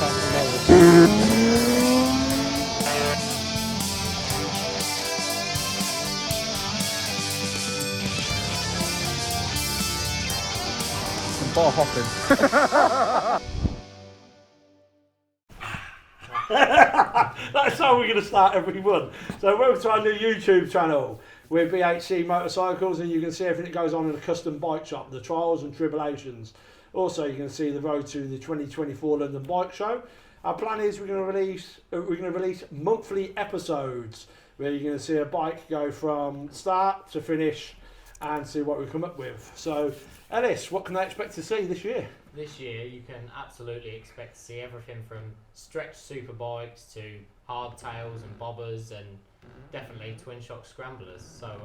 Bar hopping. That's how we're going to start every one. So welcome to our new YouTube channel. We're BHCmotorcycles, and you can see everything that goes on in a custom bike shop, the trials and tribulations. Also, you can see the road to the 2024 London Bike Show. Our plan is we're going to release monthly episodes where you're going to see a bike go from start to finish and see what we come up with. So, Ellis, what can they expect to see this year? This year you can absolutely expect to see everything from stretched super bikes to hardtails and bobbers and definitely twin shock scramblers. So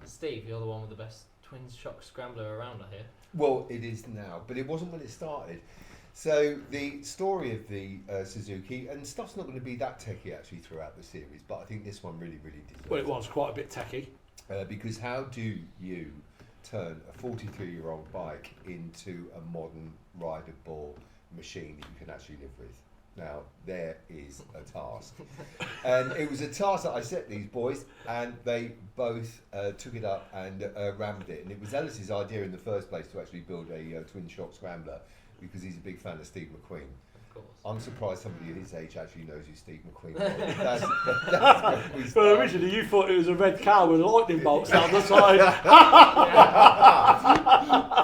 Steve, you're the one with the best twin shock scrambler around, I hear. Well, it is now, but it wasn't when it started. So the story of the Suzuki, and stuff's not going to be that techie actually throughout the series, but I think this one really deserves it. Well, it was quite a bit techie. Because how do you turn a 43-year-old bike into a modern rideable machine that you can actually live with? Now, there is a task. And it was a task that I set these boys, and they both took it up and rammed it. And it was Ellis's idea in the first place to actually build a twin shock scrambler because he's a big fan of Steve McQueen. I'm surprised somebody at his age actually knows who Steve McQueen was. That's Well, originally you thought it was a red car with lightning bolts down the side.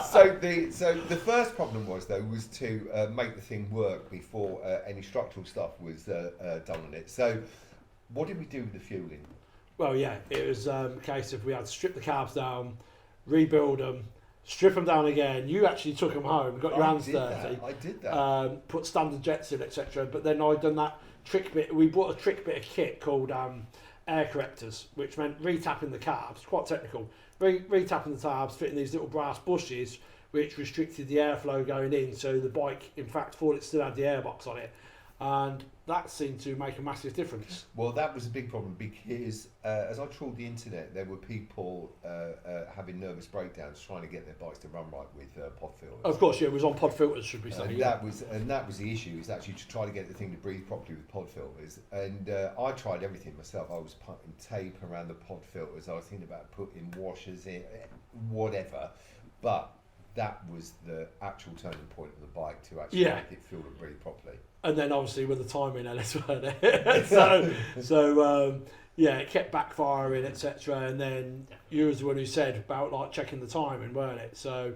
So the first problem was to make the thing work before any structural stuff was done on it. So what did we do with the fueling? Well, yeah, it was a case of we had to strip the carbs down, rebuild them, strip them down again. You actually took them home, got your hands dirty. I did that. Put standard jets in, etc. But then I'd done that trick bit. We bought a trick bit of kit called air correctors, which meant retapping the carbs. Quite technical. Retapping the carbs, fitting these little brass bushes, which restricted the airflow going in. So the bike, in fact, thought it still had the airbox on it, and that seemed to make a massive difference. Well, that was a big problem because as I trawled the internet, there were people having nervous breakdowns trying to get their bikes to run right with pod filters. Of course, yeah, it was on pod filters, should we say? That was the issue, is actually to try to get the thing to breathe properly with pod filters. And I tried everything myself. I was putting tape around the pod filters. I was thinking about putting washers in, whatever. But that was the actual turning point of the bike to actually make it feel and breathe properly. And then obviously with the timing, Ellis, weren't it? so it kept backfiring, etc. And then you was the one who said about like checking the timing, weren't it? So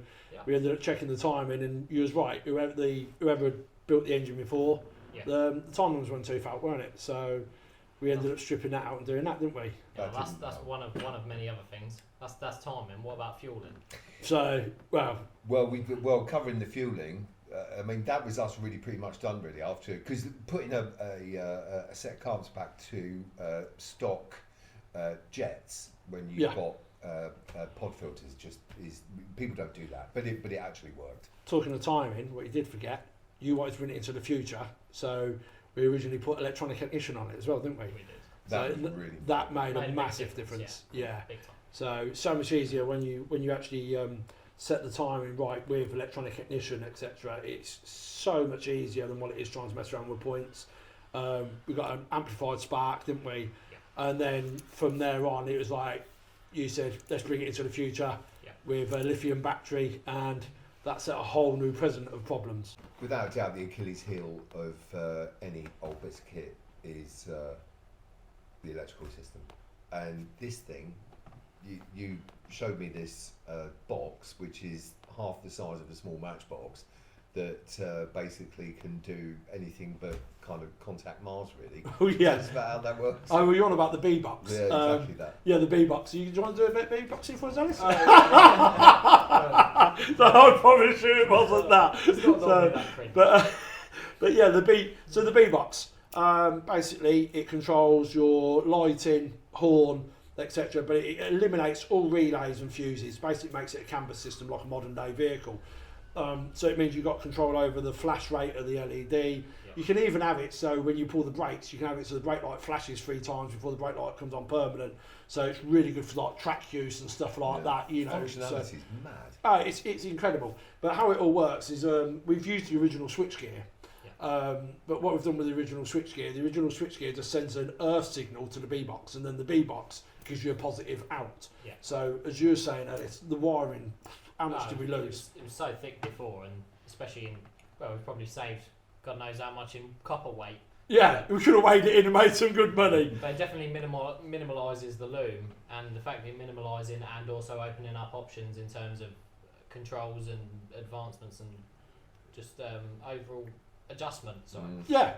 we ended up checking the timing, and you was right. Whoever built the engine before, the timing was one too fat, weren't it? So we ended up stripping that out and doing that, didn't we? Yeah, that's one of many other things. That's timing. What about fueling? So covering the fueling. I mean, that was us really pretty much done really after, because putting a set of carbs back to stock jets when you've got pod filters just is, people don't do that, but it actually worked. Talking of timing, what you did forget, you wanted to bring it into the future, so we originally put electronic ignition on it as well, didn't we? We did. That made a massive difference. Yeah. Big time. So much easier when you actually set the timing right with electronic ignition, etc. It's so much easier than what it is trying to mess around with points. We got an amplified spark, didn't we? Yeah. And then from there on, it was like you said, let's bring it into the future with a lithium battery, and that set a whole new precedent of problems. Without a doubt, the Achilles heel of any old bits of kit is the electrical system. And this thing, you showed me this box, which is half the size of a small matchbox, that basically can do anything but kind of contact Mars, really. Oh yeah. That's about how that works. Oh, well, you're on about the B box. Yeah, exactly that. Yeah, the B box. Do you want to do a bit B boxing for us, Alice? So I promise you it wasn't that. But yeah, the B box. Basically, it controls your lighting, horn, etc. But it eliminates all relays and fuses. Basically, makes it a canvas system like a modern day vehicle. So it means you've got control over the flash rate of the LED. Yeah. You can even have it so when you pull the brakes, you can have it so the brake light flashes 3 times before the brake light comes on permanent. So it's really good for like track use and stuff like that. You know, functionality is mad. Oh, it's incredible. But how it all works is we've used the original switchgear, But what we've done with the original switchgear just sends an earth signal to the B-box, and then the B-box gives you a positive out. Yeah. So as you were saying, it's the wiring. How much did we lose? It was so thick before, and especially in, well, we've probably saved God knows how much in copper weight. Yeah, we should have weighed it in and made some good money. But it definitely minimalises the loom, and the fact that you're minimalising and also opening up options in terms of controls and advancements and just overall adjustment. Sorry. Yeah.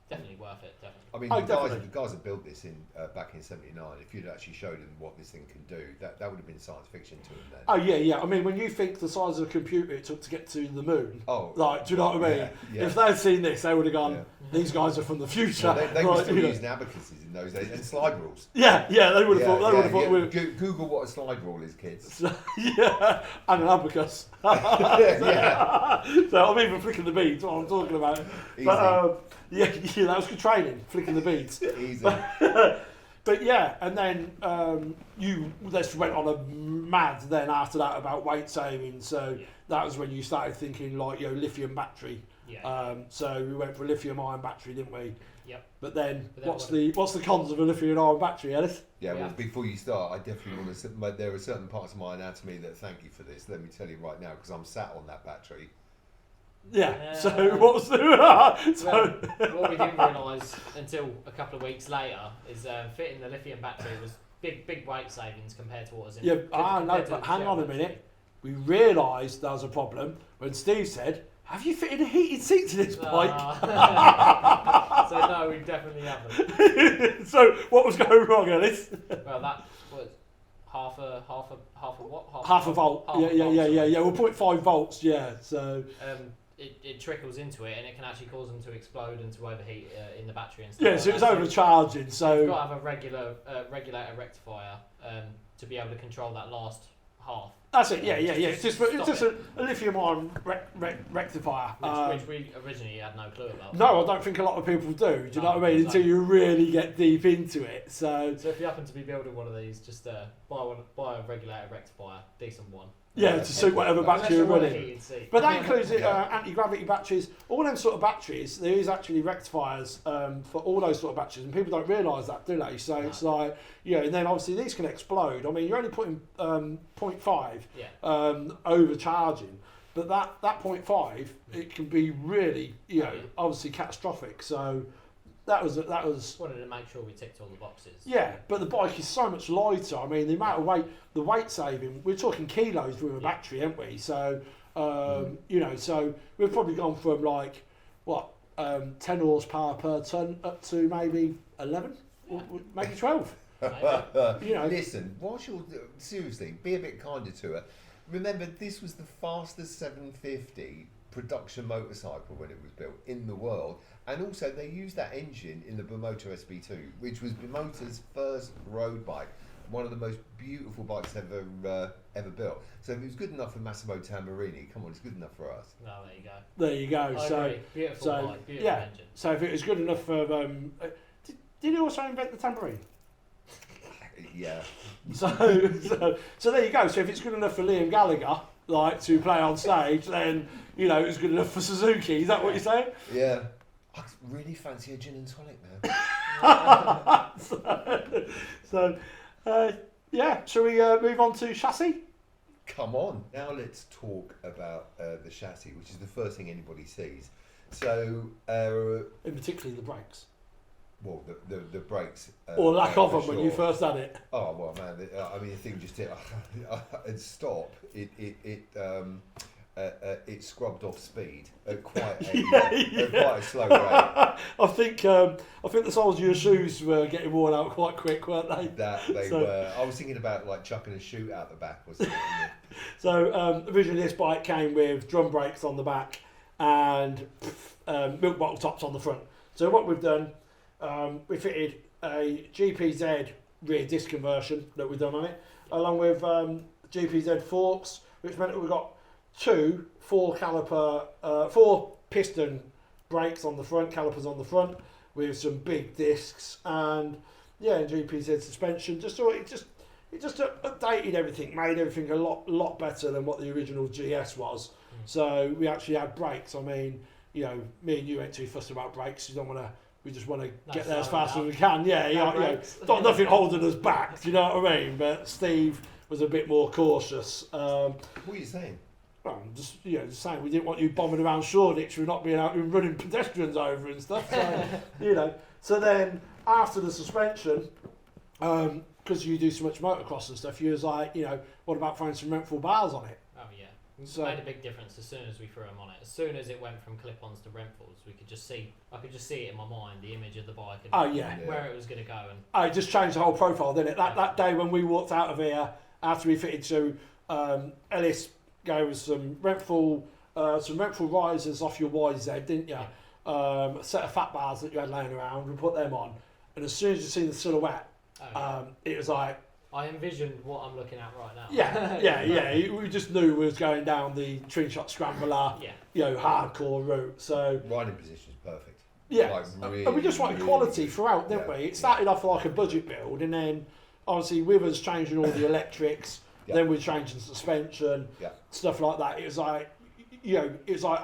Definitely worth it. Definitely. I mean, the guys that built this back in '79, if you'd actually showed them what this thing can do, that would have been science fiction to them then. Oh yeah. I mean, when you think the size of the computer it took to get to the moon, do you know what I mean? Yeah. If they'd seen this, they would have gone, these guys are from the future. Well, they were still using abacuses in those days and slide rules. Yeah, they would have thought. Google what a slide rule is, kids. Yeah, and an abacus. Yeah. So I'm even flicking the beads while I'm talking about it. Easy. But yeah, that was good training, flicking the beads. Easy. But yeah, and then you just went on a mad then after that about weight saving. So that was when you started thinking like, lithium battery. Yeah. So we went for a lithium ion battery, didn't we? Yep. But then what's the cons of a lithium ion battery, Ellis? Yeah, well, before you start, I definitely want to. There are certain parts of my anatomy that thank you for this. Let me tell you right now, because I'm sat on that battery. Yeah. So what was the? What we didn't realise until a couple of weeks later is fitting the lithium battery was big weight savings compared to what was in. Yeah. No, but hang on a minute. We realised there was a problem when Steve said, "Have you fitted a heated seat to this bike?" So no, we definitely haven't. So what was going wrong, Ellis? Well, that was half a what? Half a volt. Yeah. Well, 0.5 volts. Yeah. So. It trickles into it, and it can actually cause them to explode and to overheat in the battery and stuff. Yeah, so it's overcharging. So you've got to have a regulator rectifier to be able to control that last half. That's it. Yeah. It's just a lithium-ion rectifier, which we originally had no clue about. No, I don't think a lot of people do. Do you know what I mean? Until you really get deep into it. So if you happen to be building one of these, just buy a regulator rectifier, decent one. Yeah, to suit whatever battery you're running. But that includes anti-gravity batteries. All them sort of batteries, there is actually rectifiers for all those sort of batteries, and people don't realise that, do they? So it's like, and then obviously these can explode. I mean, you're only putting 0.5 overcharging, but that 0.5, it can be really, obviously catastrophic. So that was wanted to make sure we ticked all the boxes. Yeah, but the bike is so much lighter. I mean, the amount of weight, the weight saving, we're talking kilos with a battery, aren't we? So, so we've probably gone from 10 horsepower per tonne up to maybe 11, maybe 12. Listen, seriously, be a bit kinder to her. Remember, this was the fastest 750 production motorcycle when it was built in the world, and also they used that engine in the Bimoto SB2, which was Bimoto's first road bike, one of the most beautiful bikes ever built. So if it was good enough for Massimo Tamburini, come on, it's good enough for us. Oh, there you go. There you go. Agree. Beautiful bike, beautiful engine. So if it was good enough for did he also invent the tambourine? Yeah. So there you go. So if it's good enough for Liam Gallagher, to play on stage, then it's good enough for Suzuki. Is that what you're saying? Yeah. I really fancy a gin and tonic now. Shall we move on to chassis? Come on. Now let's talk about the chassis, which is the first thing anybody sees. So, in particular the brakes. Well, the brakes. Or lack of them when you first had it. Oh well, man. The thing just did. And stop. It scrubbed off speed at quite a slow rate. I think the soles of your shoes were getting worn out quite quick, weren't they? They were. I was thinking about chucking a chute out the back or something. So originally this bike came with drum brakes on the back and milk bottle tops on the front. So what we've done, we fitted a GPZ rear disc conversion that we've done on it, along with GPZ forks, which meant that we've got two 4 piston brakes on the front, calipers on the front, with some big discs and GPZ suspension. It just updated everything, made everything a lot better than what the original GS was. So we actually had brakes. I mean, you know, me and you ain't too fussed about brakes. We just want to get there as slow fast as down. we can. Yeah, No you know, brakes. not nothing holding us back. Do you know what I mean? But Steve was a bit more cautious. What are you saying? Well, I'm just saying we didn't want you bombing around Shoreditch with not being out and running pedestrians over and stuff. So, you know. So then after the suspension, because you do so much motocross and stuff, you was like, you know, what about throwing some rental bars on it? Oh yeah, So- made a big difference as soon as we threw them on it. As soon as it went from clip-ons to rentals, I could just see it in my mind, the image of the bike and Oh yeah. where it was going to go. And It just changed the whole profile, didn't it? That day when we walked out of here after we fitted to Ellis gave us some rental risers off your YZ, didn't you? Yeah. A set of fat bars that you had laying around. We put them on, and as soon as you see the silhouette, it was like, I envisioned what I'm looking at right now. yeah. We just knew we was going down the twin shot scrambler, Yeah. you know, hardcore route. So Riding position is perfect. yeah, Like, and we just wanted really quality good. throughout, didn't Yeah, we? It started off like a budget build, and then obviously with us changing all the electrics, Yeah. then we're changing suspension, Yeah. stuff like that. It was like, you know,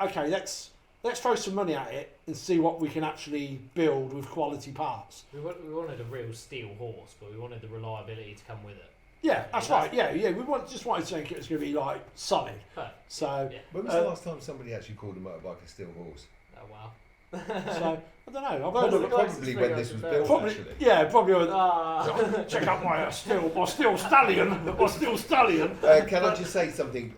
okay, let's throw some money at it and see what we can actually build with quality parts. We wanted a real steel horse, but we wanted the reliability to come with it. Yeah, that's right. Yeah. We just wanted to think it was going to be like solid. Perfect. So, Yeah. When was the last time somebody actually called a motorbike a steel horse? Oh wow. so I don't know. I've heard Probably, of probably when this was built, probably, actually. yeah, probably. Ah. Check out my steel stallion. Can I just say something?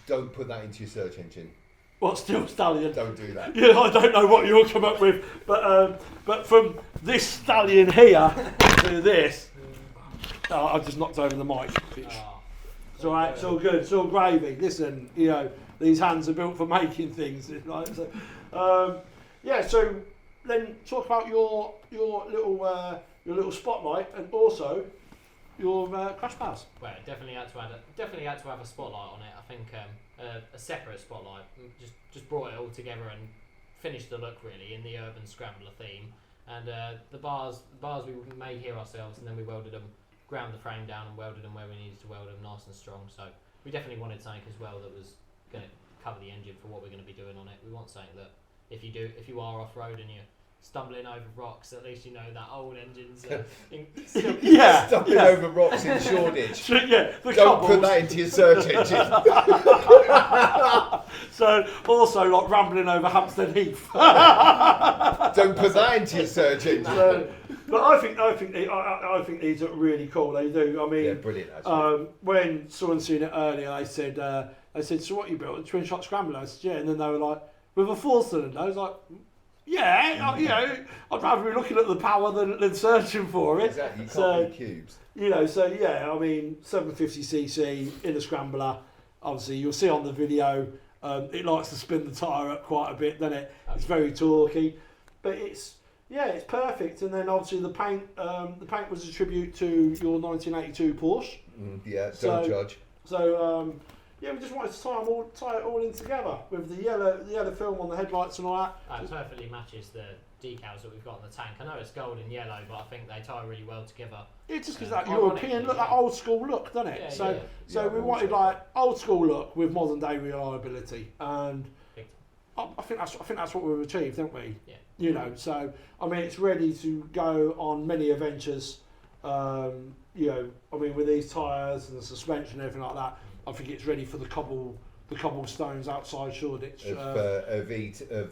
Don't put that into your search engine. What steel stallion? Don't do that. Yeah, I don't know what you'll come up with, but from this stallion here to this, I just knocked over the mic. It's all right. It's all good. It's all gravy. Listen, you know, these hands are built for making things. Like, so, yeah. So then talk about your little spotlight and also your crash bars. Well, definitely had to have a spotlight on it. I think a separate spotlight just brought it all together and finished the look really in the urban scrambler theme. And the bars we made here ourselves, and then we welded them, ground the frame down, and welded them where we needed to weld them, nice and strong. So we definitely wanted something as well that was going to cover the engine for what we're going to be doing on it. We want something that if you are off road and you're stumbling over rocks, at least you know that old engine's still Yeah, Stumbling over rocks in Shoreditch. yeah. The Don't cobbles. put that into your search engine. So also like rambling over Hampstead Heath. Don't put that into your search engine. But I think these are really cool. They do. I mean, Yeah, brilliant. Actually. when someone seen it earlier, they said, so what you built? A twin shot scrambler? I said, yeah. And then they were like, with a 4-cylinder. I was like, yeah. You know, I'd rather be looking at the power than searching for it. Exactly. You can't So, be cubes. you know, so yeah. I mean, 750cc in a scrambler. Obviously, you'll see on the video. It likes to spin the tyre up quite a bit, doesn't it? It's very torquey, but it's perfect. And then obviously the paint was a tribute to your 1982 Porsche. Yeah, So- don't judge. So we just wanted to tie it all in together with the yellow film on the headlights and all that. It perfectly matches the decals that we've got on the tank. I know it's gold and yellow, but I think they tie really well together. It just gives that Ironically, European look, that yeah. old school look, doesn't it? Yeah, so yeah. so Yeah, we also. wanted like old school look with modern day reliability, and Big I think that's what we've achieved, don't we? Yeah. You know, so I mean, it's ready to go on many adventures. You know, I mean, with these tyres and the suspension and everything like that, I think it's ready for the cobblestones outside Shoreditch. Of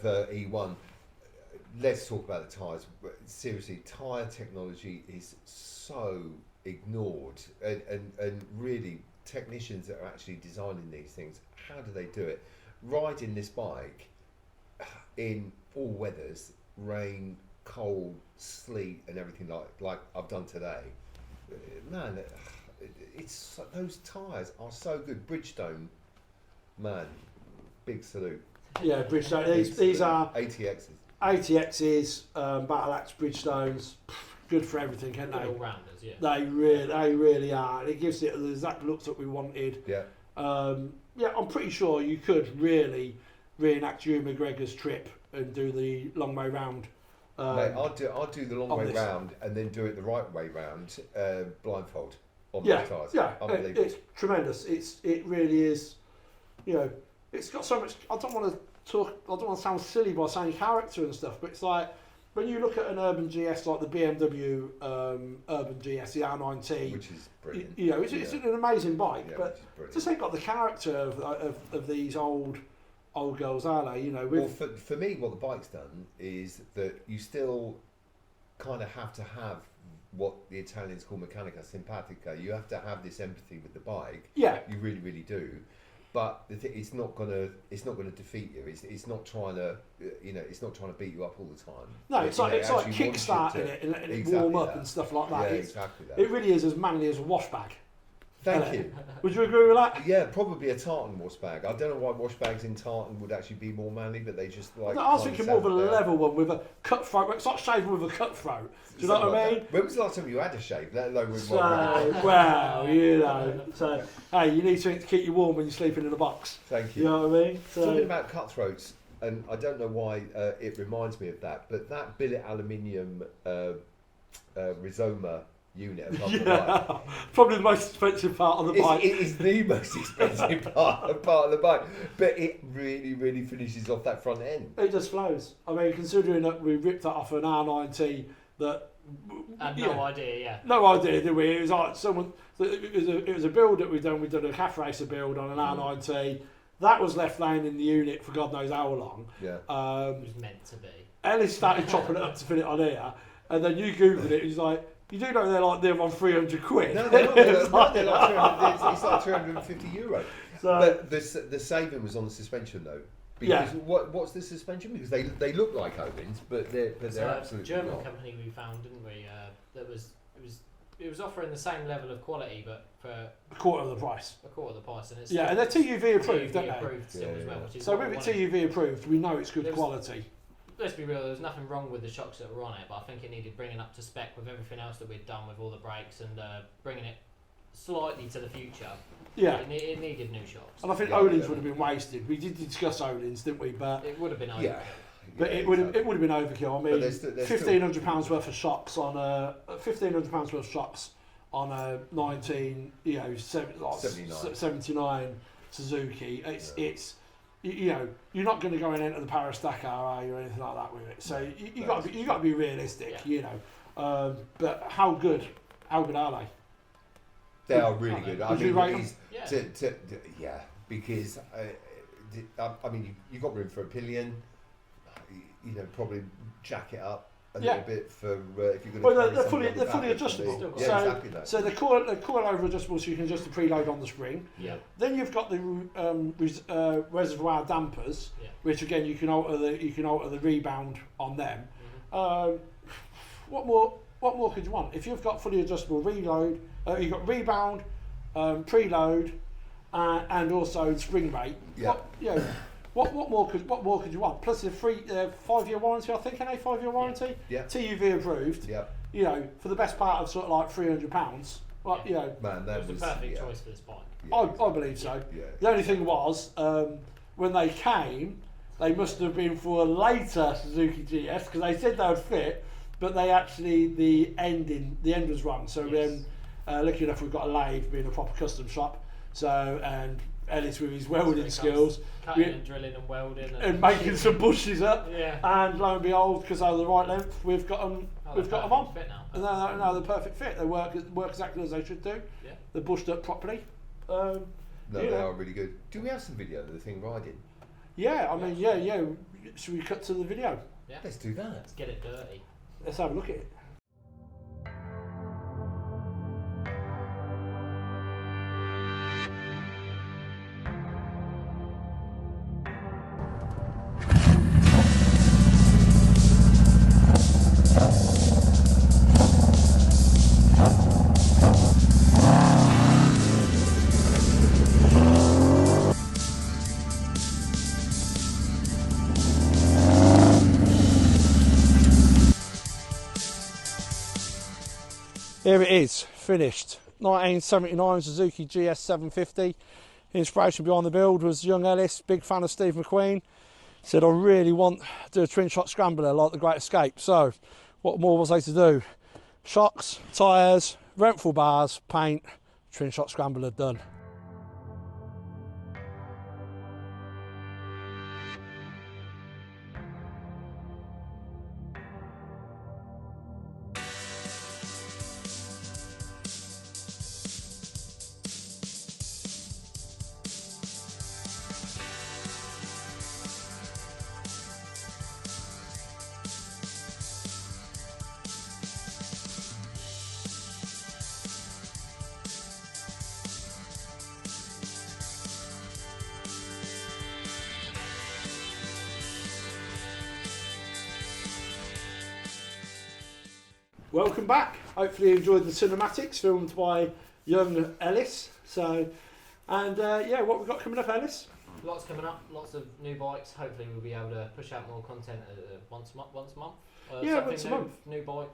E1. Let's talk about the tyres. Seriously, tyre technology is so ignored, and really technicians that are actually designing these things, how do they do it? Riding this bike in all weathers, rain, cold, sleet, and everything like I've done today, man, it's those tyres are so good. Bridgestone, man, big salute. Yeah, Bridgestone. These are ATXs. ATXs, Battle Axe Bridgestones. Good for everything, can't good they? all-rounders, yeah. They really are. It gives it the exact look that we wanted. Yeah. I'm pretty sure you could really reenact Hugh McGregor's trip and do the long way round. Mate, I'll do the long on way this. round and then do it the right way round, blindfold on Yeah, my tyres. yeah, Unbelievable. it's tremendous. It really is. You know, it's got so much. I don't want to talk. I don't want to sound silly by saying character and stuff, but it's like when you look at an urban GS like the BMW urban GS, the R9T, which is brilliant. You know, it's an amazing bike, Yeah, but which is just ain't got the character of these old girls, are they? You know, well, for me, what the bike's done is that you still kind of have to have what the Italians call meccanica simpatica. You have to have this empathy with the bike. Yeah. You really, really do. But it's not gonna defeat you. It's not trying to, it's not trying to beat you up all the time. No, it's like kickstarting it and letting it warm up and stuff like that. Yeah, It's, exactly that. It really is as manly as a wash bag. Thank you. Would you agree with that? Yeah, probably a tartan wash bag. I don't know why wash bags in tartan would actually be more manly, but they just like. No, I was thinking more of a level one with a cutthroat. It's like shaving with a cutthroat. Do you know what I mean? When was the last time you had a shave? Let alone with So, one. well, you know. So, hey, you need something to keep you warm when you're sleeping in a box. Thank you. You know what I mean? So, talking about cutthroats, and I don't know why it reminds me of that, but that billet aluminium Rizoma unit above the bike. Probably the most expensive part of the bike. It is the most expensive part of the bike, but it really, really finishes off that front end. It just flows. I mean, considering that we ripped that off an R9T that... I had no idea, No idea, did we? It was like someone... It was a build that we'd done. We'd done a calf racer build on an R9T. That was left laying in the unit for God knows how long. Yeah. it was meant to be. Ellis started chopping it up to fit it on here, and then you Googled it, he's like, you do know they're on 300 quid. No, they're not. They're like 300, it's like 350 €. So, but the saving was on the suspension though. Because what's the suspension? Because they look like Owens, but they're absolutely German not. company we found, didn't we? It was offering the same level of quality, but for a quarter of the price. a quarter of the price, and it's Yeah, and they're TUV approved, don't they? approved still as well. Which is So what with I it wanted. TUV approved, we know it's good There's- quality. Let's be real, there was nothing wrong with the shocks that were on it, but I think it needed bringing up to spec with everything else that we'd done with all the brakes and bringing it slightly to the future. Yeah. It needed new shocks. And I think Yeah, Olin's yeah. would have been wasted. We did discuss Olin's, didn't we? But It would have been over. Yeah. it would have been overkill. I mean, there's still- £1,500 worth of shocks on £1,500 worth of shocks on a 79 Suzuki. It's you're not going to go and enter the Paris Dakar, are you, or anything like that with it. So you got to be realistic, Yeah. But how good are they? They are really good. I Would you mean, rate them? yeah, because I mean, you got room for a pillion. Probably jack it up a little bit for if you're going to. Well, they're fully adjustable. Yeah, So, exactly that. so they're coil over adjustable, so you can adjust the preload on the spring. Yeah. Then you've got the reservoir dampers, which again you can alter the rebound on them. Mm-hmm. What more could you want? If you've got fully adjustable reload, you've got rebound, preload, and also spring rate. Yeah. What more could you want? Plus a 5-year warranty, I think, 5-year warranty. Yeah. TUV approved. Yeah. For the best part of sort of like £300. Well, Man, that It was the perfect choice for this bike. Yeah, I believe so. Yeah. The only thing was, when they came, they must have been for a later Suzuki GS because they said they would fit, but they actually the end was wrong. So Yes. lucky enough, we've got a lathe being a proper custom shop. So and Ellis with his welding skills, Cutting and drilling and welding and making some bushes up. Yeah. And lo and behold, because they're the right length, we've got them. We've got them on. Fit now. And no, they're perfect fit. They work exactly as they should do. Yeah. They're bushed up properly. No, they are really good. Do we have some video of the thing riding? Yeah, I mean, yeah. Should we cut to the video? Yeah. Let's do that. Let's get it dirty. Let's have a look at it. Here it is, finished. 1979 Suzuki GS 750. The inspiration behind the build was young Ellis, big fan of Steve McQueen. Said, I really want to do a twin shock scrambler like the Great Escape. So, what more was I to do? Shocks, tyres, rental bars, paint, twin shock scrambler done. welcome back. Hopefully you enjoyed the cinematics filmed by young Ellis. So, and yeah, what we've got coming up, Ellis? Lots coming up, lots of new bikes. Hopefully we'll be able to push out more content once a month. Yeah, once a month. New bike.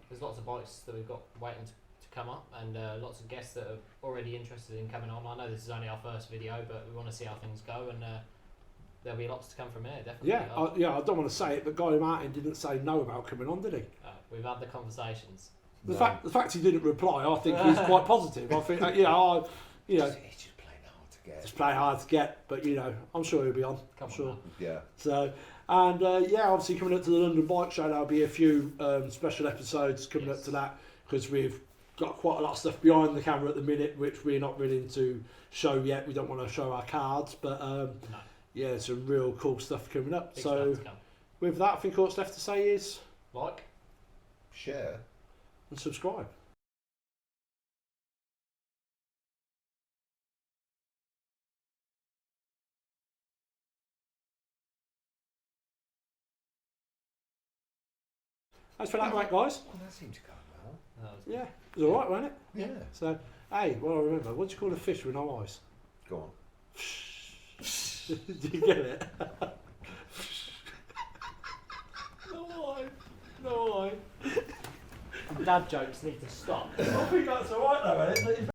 There's lots of bikes that we've got waiting to come up, and lots of guests that are already interested in coming on. I know this is only our first video, but we want to see how things go, and there'll be lots to come from here, definitely. Yeah, I don't want to say it, but Guy Martin didn't say no about coming on, did he? We've had the conversations. The fact he didn't reply, I think he's quite positive. I think, you know, He's just playing hard to get. Just play hard to get, but you know, I'm sure he'll be on. Come I'm on sure. now. Yeah. So, and yeah, obviously coming up to the London Bike Show, there'll be a few special episodes coming up to that, because we've got quite a lot of stuff behind the camera at the minute, which we're not willing to show yet. We don't want to show our cards, but No. yeah, some real cool stuff coming up. Big So, stuff to come. with that, I think all that's left to say is Like. Share. and subscribe. Thanks for that, right, guys. Well, that seemed to go well. That was Yeah, it was all right, wasn't it? Yeah. So, hey, well, I remember, what do you call a fish with no eyes? Go on. Do you get it? No eye. No eye. Dad jokes need to stop. I think that's all right, though, isn't it?